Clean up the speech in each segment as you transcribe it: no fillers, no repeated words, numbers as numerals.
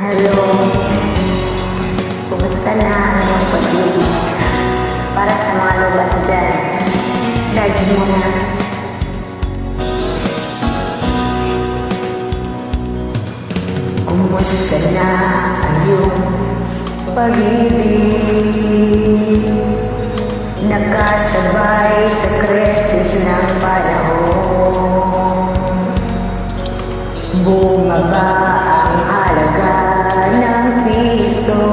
Hello, kumusta na ang iyong pag-ibig? Para sa mga lubat dyan, large mo na. Kumusta na ang iyong pag-ibig? Nakasabay sa kristis ng panahon. Bumaba ang halaga ng piso.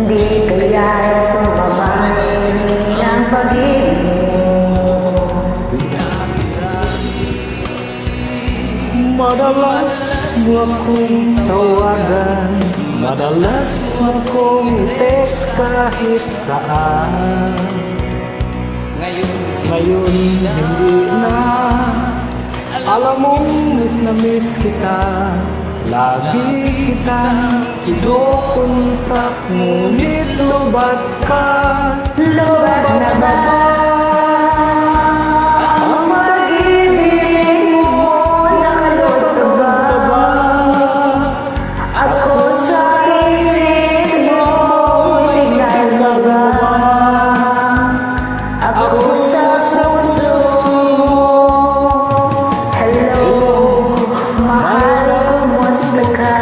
Di kaya sumabay ng pag-ibig mo. Madalas mo akong tawagan, madalas mo akong text kahit saan. Ngayon hindi na, alam mong miss na miss kita. Lagi kita kinukontak, ngunit lubat ka. Lubat na ba ang pag-ibig mo? Nakaluto ba ako sa isip mo? Tingnan mo ba ako sa puso mo? Hello, mahal, kumusta ka?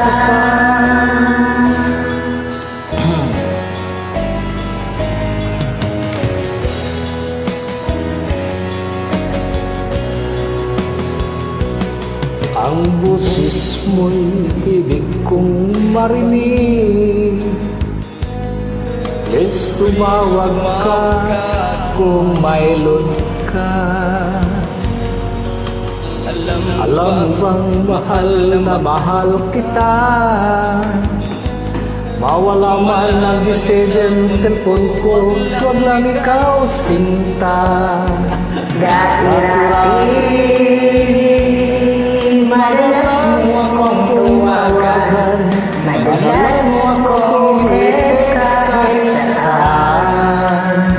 Ang boses mo'y ibig kong marinig. Please tumawag ka kung may load ka. Alam bang mahal na mahal kita? Mawala man ang G7 cellphone ko, huwag lang ikaw sinta. Dati-dati madalas mo akong tuwagan, madalas mo akong text kahit saan.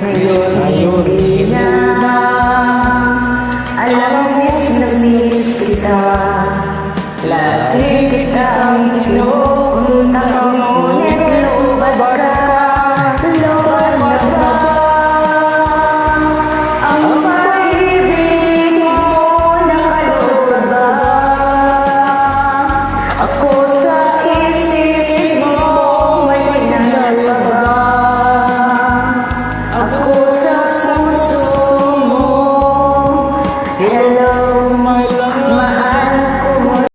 Ngayon hindi na, alam miss na miss kita. Lagi kitang